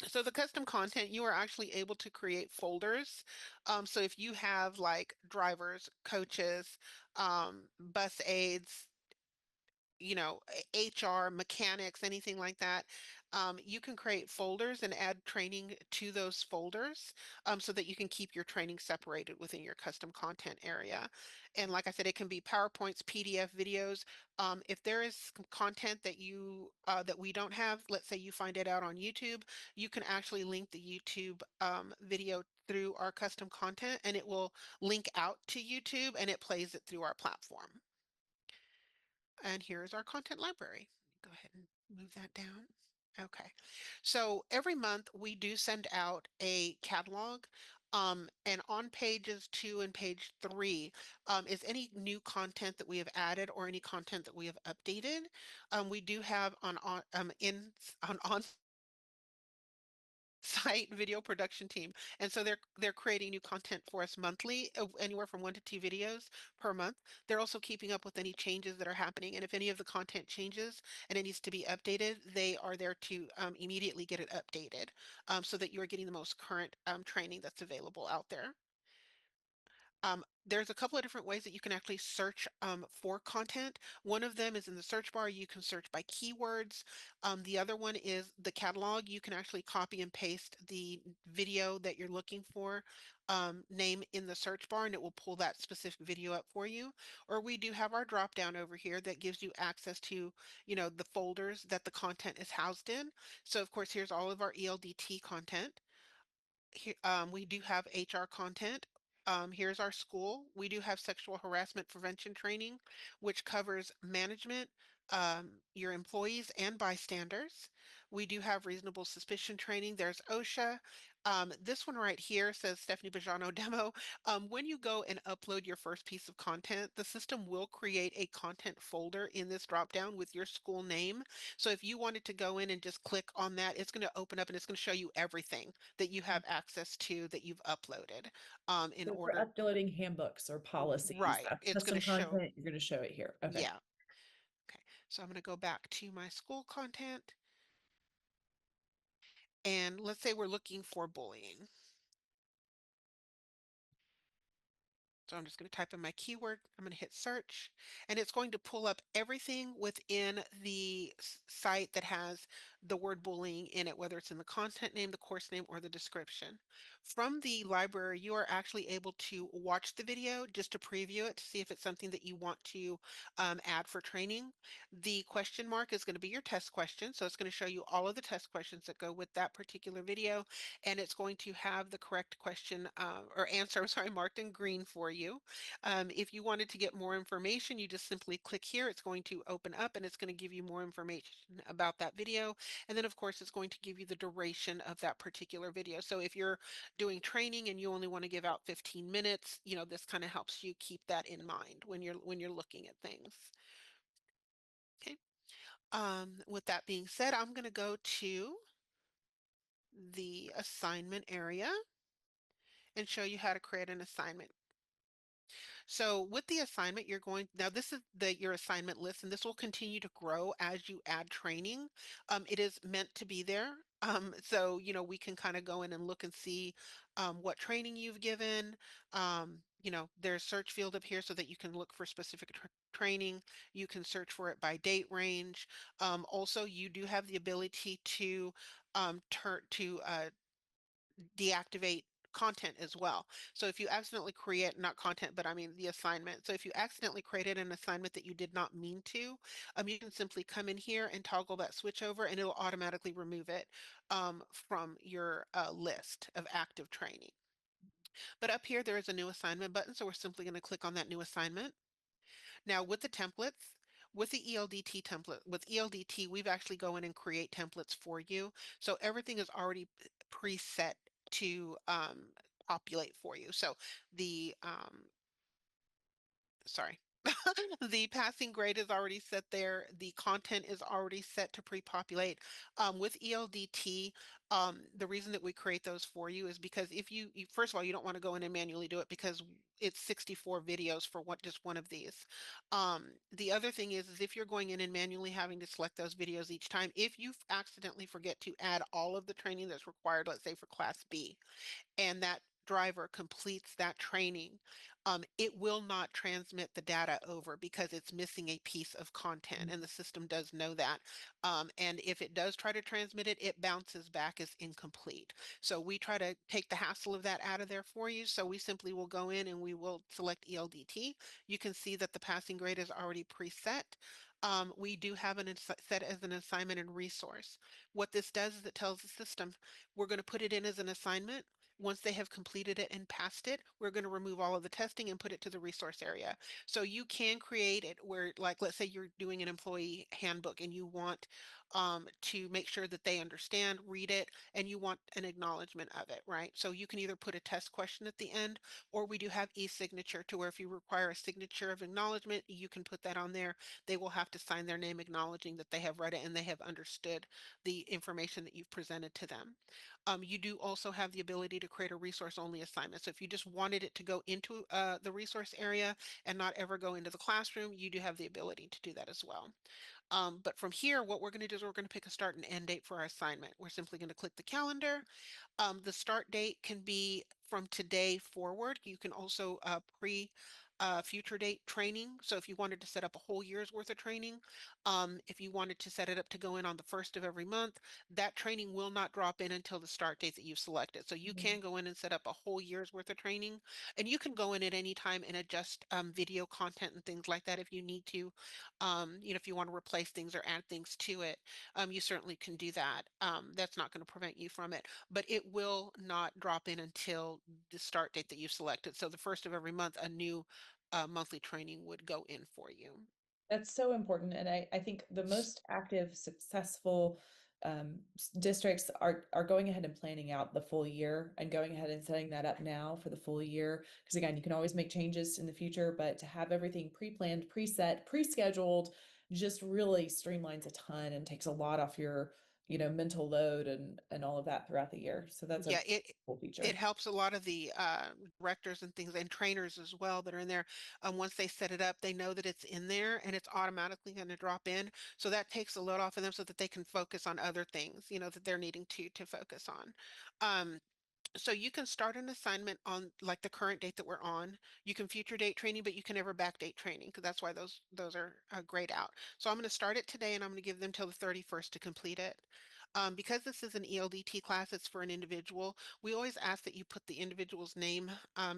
So the custom content, you are actually able to create folders. So if you have like drivers, coaches, bus aides, HR, mechanics, anything like that, You can create folders and add training to those folders so that you can keep your training separated within your custom content area. And like I said, it can be PowerPoints, PDF videos. If there is some content that that we don't have, let's say you find it out on YouTube, you can actually link the YouTube video through our custom content, and it will link out to YouTube and it plays it through our platform. And here's our content library. Go ahead and move that down. Okay, so every month we do send out a catalog, and on pages 2 and page 3 is any new content that we have added or any content that we have updated. We do have on site video production team, and so they're creating new content for us monthly, anywhere from 1 to 2 videos per month. They're also keeping up with any changes that are happening, and if any of the content changes and it needs to be updated, they are there to immediately get it updated, so that you are getting the most current training that's available out there. There's a couple of different ways that you can actually search for content. One of them is in the search bar. You can search by keywords. The other one is the catalog. You can actually copy and paste the video that you're looking for, name in the search bar, and it will pull that specific video up for you. Or we do have our drop down over here that gives you access to, the folders that the content is housed in. So of course, here's all of our ELDT content. Here, we do have HR content. Here's our school. We do have sexual harassment prevention training, which covers management, your employees and bystanders. We do have reasonable suspicion training. There's OSHA. This one right here says Stephanie Boggiano demo. When you go and upload your first piece of content, the system will create a content folder in this dropdown with your school name. So if you wanted to go in and just click on that, it's going to open up and it's going to show you everything that you have access to that you've uploaded in So for order. uploading handbooks or policies, Right. that's It's going custom to show, content, you're going to show it here. Okay. yeah. Okay. So I'm going to go back to my school content. And let's say we're looking for bullying. So I'm just going to type in my keyword. I'm going to hit search, and it's going to pull up everything within the site that has the word bullying in it, whether it's in the content name, the course name, or the description. From the library, you are actually able to watch the video just to preview it to see if it's something that you want to add for training. The question mark is going to be your test question. So it's going to show you all of the test questions that go with that particular video, and it's going to have the correct question or answer, I'm sorry, marked in green for you. If you wanted to get more information, you just simply click here. It's going to open up and it's going to give you more information about that video. And then of course, it's going to give you the duration of that particular video. So if you're doing training and you only want to give out 15 minutes, this kind of helps you keep that in mind when you're looking at things. Okay. With that being said, I'm going to go to the assignment area and show you how to create an assignment. So with the assignment, now this is your assignment list, and this will continue to grow as you add training. It is meant to be there. So, we can kind of go in and look and see what training you've given. There's search field up here so that you can look for specific training. You can search for it by date range. Also, you do have the ability to deactivate content as well. So if you accidentally create, not content, but I mean the assignment. So if you accidentally created an assignment that you did not mean to, you can simply come in here and toggle that switch over and it'll automatically remove it from your list of active training. But up here, there is a new assignment button. So we're simply going to click on that new assignment. Now with the templates, with the ELDT template, with ELDT, we've actually go in and create templates for you. So everything is already preset to populate for you. So the sorry. The passing grade is already set there. The content is already set to pre-populate. With ELDT, the reason that we create those for you is because if first of all, you don't want to go in and manually do it because it's 64 videos for just one of these. The other thing is if you're going in and manually having to select those videos each time, if you accidentally forget to add all of the training that's required, let's say for class B, and that driver completes that training, it will not transmit the data over because it's missing a piece of content, and the system does know that. And if it does try to transmit it, it bounces back as incomplete. So we try to take the hassle of that out of there for you. So we simply will go in and we will select ELDT. You can see that the passing grade is already preset. We do have an set as an assignment and resource. What this does is it tells the system, we're going to put it in as an assignment. Once they have completed it and passed it, we're going to remove all of the testing and put it to the resource area. So you can create it where, like, let's say you're doing an employee handbook and you want to make sure that they understand, read it, and you want an acknowledgement of it, right? So you can either put a test question at the end, or we do have e-signature to where if you require a signature of acknowledgement, you can put that on there. They will have to sign their name acknowledging that they have read it and they have understood the information that you've presented to them. You do also have the ability to create a resource only assignment. So if you just wanted it to go into the resource area and not ever go into the classroom, you do have the ability to do that as well. But from here, what we're going to do is we're going to pick a start and end date for our assignment. We're simply going to click the calendar. The start date can be from today forward. You can also pre future date training. So if you wanted to set up a whole year's worth of training, if you wanted to set it up to go in on the first of every month, that training will not drop in until the start date that you've selected. So you Mhm. can go in and set up a whole year's worth of training, and you can go in at any time and adjust video content and things like that if you need to. If you want to replace things or add things to it, you certainly can do that. That's not going to prevent you from it, but it will not drop in until the start date that you've selected. So the first of every month, a new monthly training would go in for you. That's so important. And I think the most active, successful districts are going ahead and planning out the full year and going ahead and setting that up now for the full year. Because again, you can always make changes in the future, but to have everything pre-planned, preset, pre-scheduled just really streamlines a ton and takes a lot off your, mental load and all of that throughout the year. So that's a Yeah, cool it feature. helps a lot of the directors and things and trainers as well that are in there. Once they set it up, they know that it's in there and it's automatically going to drop in. So that takes a load off of them so that they can focus on other things, that they're needing to focus on. Um, so you can start an assignment on like the current date that we're on. You can future date training, but you can never backdate training because that's why those are grayed out. So I'm going to start it today and I'm going to give them till the 31st to complete it. Because this is an ELDT class, it's for an individual. We always ask that you put the individual's name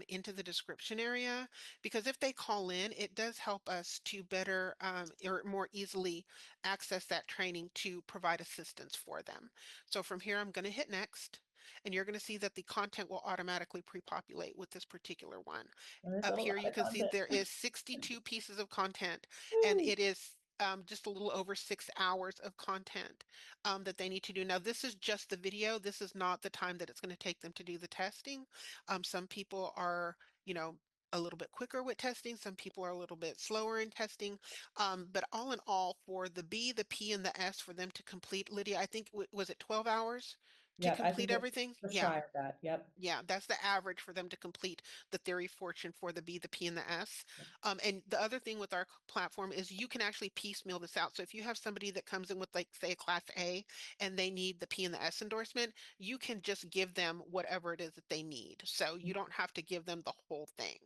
into the description area because if they call in, it does help us to better or more easily access that training to provide assistance for them. So from here, I'm going to hit next. And you're going to see that the content will automatically pre-populate with this particular one. And there's a Up lot here, you of can see content. there is 62 pieces of content, and Woo. it is just a little over 6 hours of content that they need to do. Now, this is just the video. This is not the time that it's going to take them to do the testing. Some people are, you know, a little bit quicker with testing. Some people are a little bit slower in testing. But all in all, for the B, the P, and the S for them to complete, Lydia, I think, was it 12 hours to Yep, I complete think it's everything? just Yeah. shy of that. Yep. Yeah, that's the average for them to complete the theory fortune for the B, the P, and the S. And the other thing with our platform is you can actually piecemeal this out. So if you have somebody that comes in with, like, say, a class A and they need the P and the S endorsement, you can just give them whatever it is that they need. So you don't have to give them the whole thing.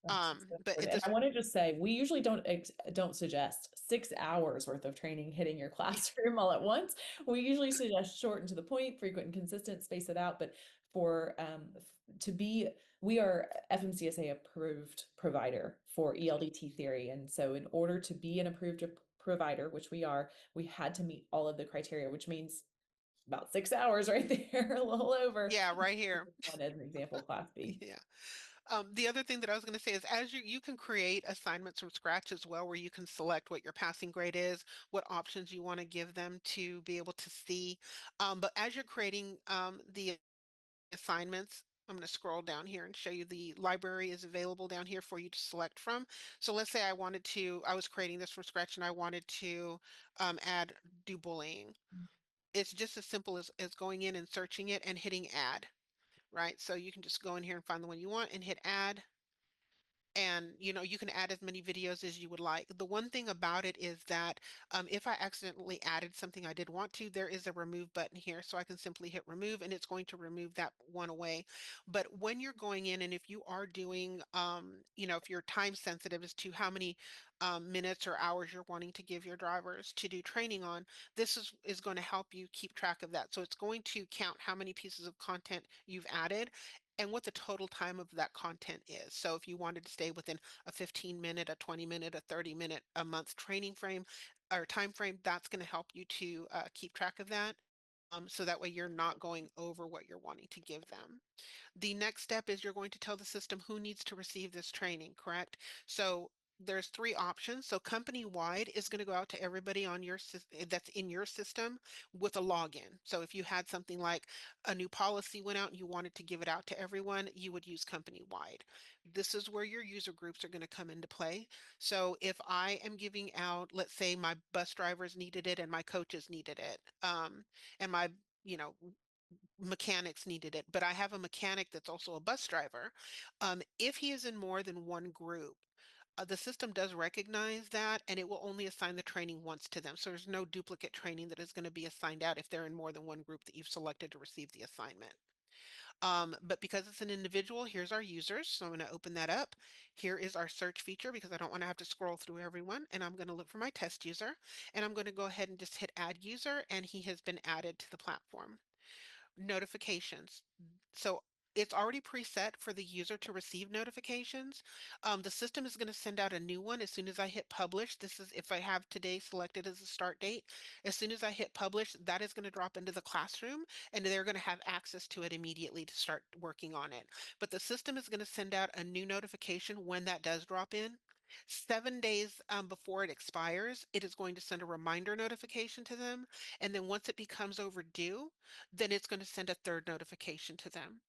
That's so But important. it, And this I want to just say, we usually don't suggest 6 hours worth of training hitting your classroom all at once. We usually suggest short and to the point, frequent and consistent, space it out. But for to be, we are FMCSA approved provider for ELDT theory, and so in order to be an approved provider, which we are, we had to meet all of the criteria, which means about 6 hours right there, a little over. yeah, right here. One as an example, class B. Yeah. The other thing that I was going to say is as you can create assignments from scratch as well, where you can select what your passing grade is, what options you want to give them to be able to see. But as you're creating the assignments, I'm going to scroll down here and show you the library is available down here for you to select from. So let's say I was creating this from scratch and I wanted to do bullying. It's just as simple as going in and searching it and hitting add, right? So you can just go in here and find the one you want and hit add. And you can add as many videos as you would like. The one thing about it is that if I accidentally added something I did want to, there is a remove button here, so I can simply hit remove and it's going to remove that one away. But when you're going in, and if you are doing, if you're time sensitive as to how many minutes or hours you're wanting to give your drivers to do training on, this is going to help you keep track of that. So it's going to count how many pieces of content you've added and what the total time of that content is. So if you wanted to stay within a 15-minute, a 20-minute, a 30-minute, a month training frame or time frame, that's going to help you to keep track of that. So that way you're not going over what you're wanting to give them. The next step is you're going to tell the system who needs to receive this training, correct? So there's three options. So company-wide is going to go out to everybody on your that's in your system with a login. So if you had something like a new policy went out and you wanted to give it out to everyone, you would use company-wide. This is where your user groups are going to come into play. So if I am giving out, let's say my bus drivers needed it and my coaches needed it, and my you know mechanics needed it, but I have a mechanic that's also a bus driver. If he is in more than one group, the system does recognize that and it will only assign the training once to them. So there's no duplicate training that is going to be assigned out if they're in more than one group that you've selected to receive the assignment. But because it's an individual, here's our users. So I'm going to open that up. Here is our search feature because I don't want to have to scroll through everyone. And I'm going to look for my test user. And I'm going to go ahead and just hit add user, and he has been added to the platform. Notifications. So it's already preset for the user to receive notifications. The system is going to send out a new one as soon as I hit publish. This is if I have today selected as a start date. As soon as I hit publish, that is going to drop into the classroom and they're going to have access to it immediately to start working on it. But the system is going to send out a new notification when that does drop in. 7 days before it expires, it is going to send a reminder notification to them. And then once it becomes overdue, then it's going to send a third notification to them.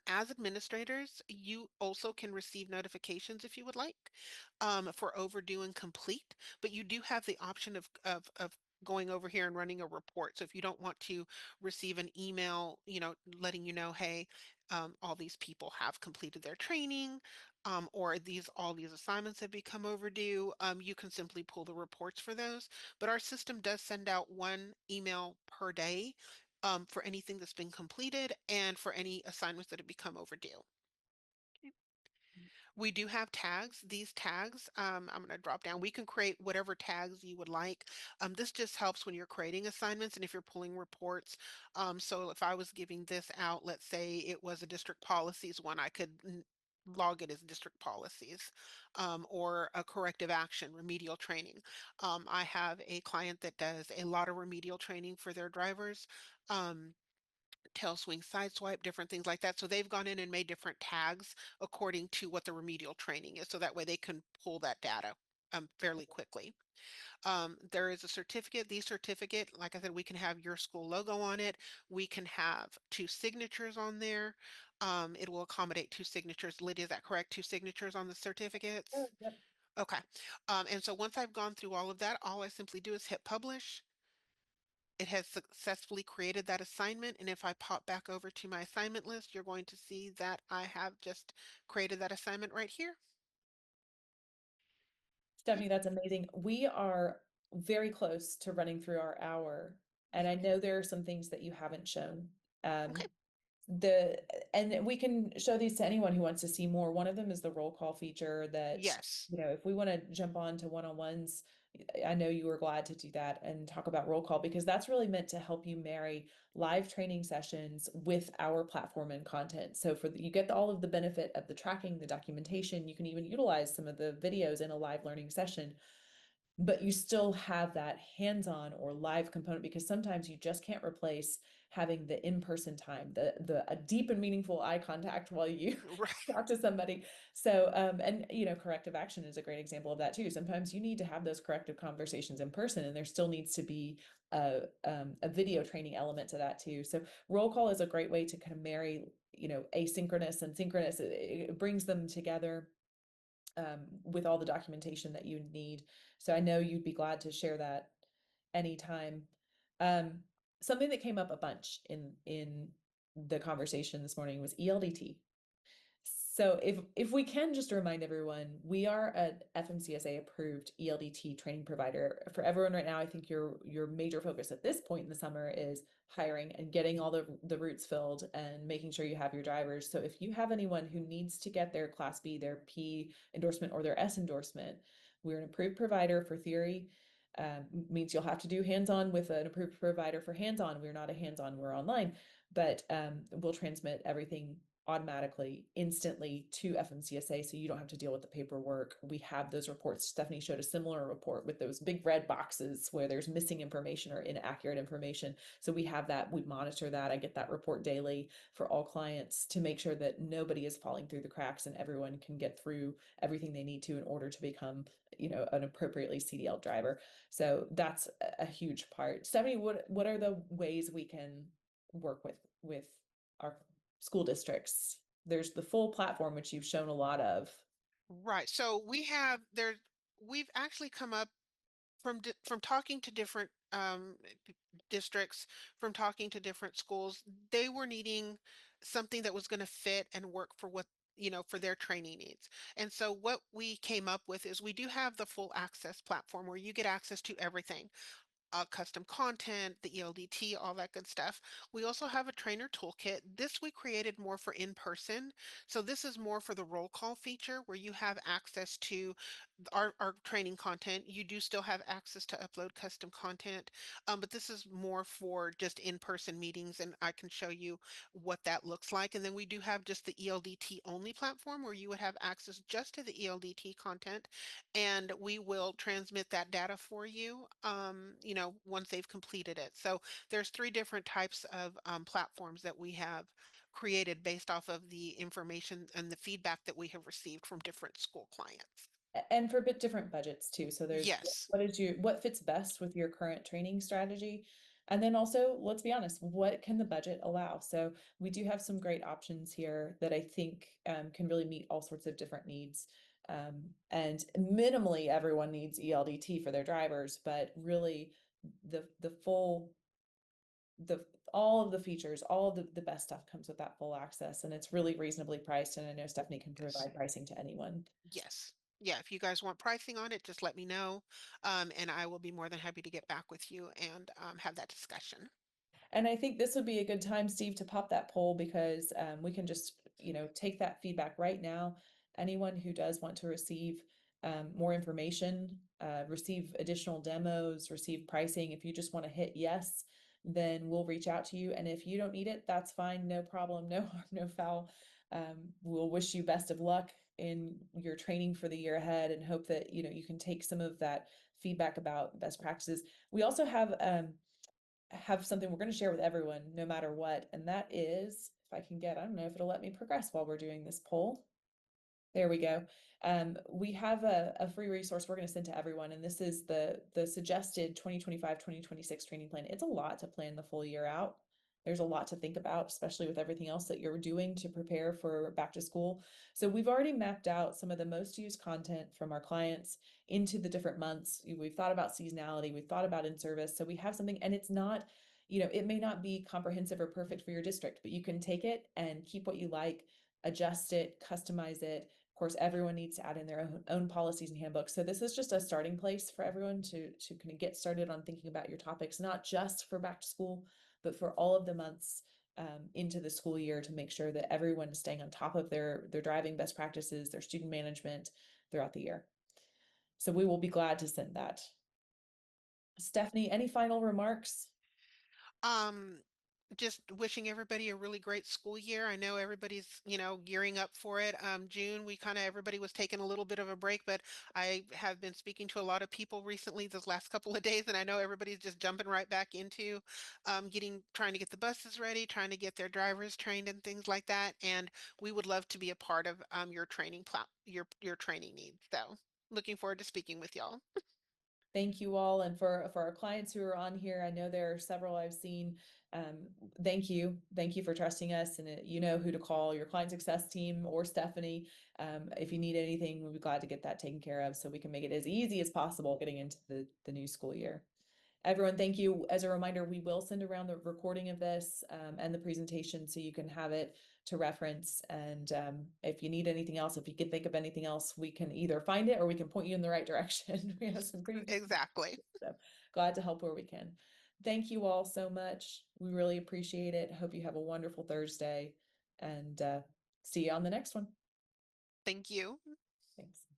As administrators, you also can receive notifications if you would like for overdue and complete, but you do have the option of going over here and running a report. So if you don't want to receive an email, letting you know, hey, all these people have completed their training, or all these assignments have become overdue, you can simply pull the reports for those. But our system does send out one email per day for anything that's been completed and for any assignments that have become overdue. We do have tags. These tags, I'm going to drop down. We can create whatever tags you would like. This just helps when you're creating assignments and if you're pulling reports. So if I was giving this out, let's say it was a district policies one, I could log it as district policies, or a corrective action, remedial training. I have a client that does a lot of remedial training for their drivers. Tail swing, side swipe, different things like that. So they've gone in and made different tags according to what the remedial training is. So that way they can pull that data fairly quickly. There is a certificate. The certificate, like I said, we can have your school logo on it. We can have two signatures on there. It will accommodate two signatures. Lydia, is that correct? Two signatures on the Oh, certificates? yep. Okay. And so once I've gone through all of that, all I simply do is hit publish. It has successfully created that assignment. And if I pop back over to my assignment list, you're going to see that I have just created that assignment right here. Okay. Stephanie, that's amazing. We are very close to running through our hour, and I know there are some things that you haven't shown. Um, Okay. the and we can show these to anyone who wants to see more. One of them is the roll call feature that, Yes. if we want to jump on to one-on-ones, I know you were glad to do that and talk about roll call because that's really meant to help you marry live training sessions with our platform and content. So you get all of the benefit of the tracking, the documentation, you can even utilize some of the videos in a live learning session, but you still have that hands-on or live component because sometimes you just can't replace having the in-person time, the a deep and meaningful eye contact while you Right. talk to somebody. So and corrective action is a great example of that too. Sometimes you need to have those corrective conversations in person, and there still needs to be a video training element to that too. So roll call is a great way to kind of marry asynchronous and synchronous. It brings them together with all the documentation that you need. So I know you'd be glad to share that anytime. Um, Something that came up a bunch in the conversation this morning was ELDT. So if we can just remind everyone, we are an FMCSA approved ELDT training provider for everyone right now. I think your major focus at this point in the summer is hiring and getting all the routes filled and making sure you have your drivers. So if you have anyone who needs to get their Class B, their P endorsement, or their S endorsement, we're an approved provider for theory. Means you'll have to do hands-on with an approved provider for hands-on. We're not a hands-on, we're online, but we'll transmit everything automatically, instantly to FMCSA, so you don't have to deal with the paperwork. We have those reports. Stephanie showed a similar report with those big red boxes where there's missing information or inaccurate information. So we have that, we monitor that. I get that report daily for all clients to make sure that nobody is falling through the cracks and everyone can get through everything they need to in order to become, an appropriately CDL driver. So that's a huge part. Stephanie, what are the ways we can work with our school districts? There's the full platform, which you've shown a lot of. Right. So we've actually come up from talking to different districts, from talking to different schools. They were needing something that was going to fit and work for what, for their training needs. And so what we came up with is we do have the full access platform where you get access to everything, custom content, the ELDT, all that good stuff. We also have a trainer toolkit. This we created more for in-person. So this is more for the roll call feature where you have access to our training content. You do still have access to upload custom content, but this is more for just in-person meetings, and I can show you what that looks like. And then we do have just the ELDT only platform where you would have access just to the ELDT content, and we will transmit that data for you, once they've completed it. So there's three different types of platforms that we have created based off of the information and the feedback that we have received from different school clients. And for a bit different budgets too. So there's Yes. what fits best with your current training strategy? And then also, let's be honest, what can the budget allow? So we do have some great options here that I think can really meet all sorts of different needs. And minimally, everyone needs ELDT for their drivers, but really the full the all of the features, all of the best stuff comes with that full access, and it's really reasonably priced. And I know Stephanie can Yes. provide pricing to anyone. Yes. Yeah, if you guys want pricing on it, just let me know, and I will be more than happy to get back with you and have that discussion. And I think this would be a good time, Steve, to pop that poll because we can just, take that feedback right now. Anyone who does want to receive more information, receive additional demos, receive pricing, if you just want to hit yes, then we'll reach out to you. And if you don't need it, that's fine. No problem. No harm, no foul. We'll wish you best of luck in your training for the year ahead and hope that, you can take some of that feedback about best practices. We also have something we're going to share with everyone no matter what. And that is, if I can get, I don't know if it'll let me progress while we're doing this poll. There we go. We have a free resource we're going to send to everyone, and this is the suggested 2025-2026 training plan. It's a lot to plan the full year out. There's a lot to think about, especially with everything else that you're doing to prepare for back to school. So we've already mapped out some of the most used content from our clients into the different months. We've thought about seasonality, we've thought about in-service. So we have something, and it's not, it may not be comprehensive or perfect for your district, but you can take it and keep what you like, adjust it, customize it. Of course, everyone needs to add in their own policies and handbooks. So this is just a starting place for everyone to kind of get started on thinking about your topics, not just for back to school, but for all of the months into the school year to make sure that everyone is staying on top of their driving best practices, their student management throughout the year. So we will be glad to send that. Stephanie, any final remarks? Um, just wishing everybody a really great school year. I know everybody's, gearing up for it. June, everybody was taking a little bit of a break, but I have been speaking to a lot of people recently this last couple of days, and I know everybody's just jumping right back into trying to get the buses ready, trying to get their drivers trained and things like that. And we would love to be a part of your your training needs. So looking forward to speaking with y'all. Thank you all. And for our clients who are on here, I know there are several I've seen. Um, thank you. Thank you for trusting us. And you know who to call, your client success team or Stephanie. If you need anything, we'll be glad to get that taken care of so we can make it as easy as possible getting into the new school year. Everyone, thank you. As a reminder, we will send around the recording of this and the presentation so you can have it to reference. And if you need anything else, if you can think of anything else, we can either find it or we can point you in the right direction. We have some pretty Exactly. so glad to help where we can. Thank you all so much. We really appreciate it. Hope you have a wonderful Thursday and see you on the next one. Thank you. Thanks.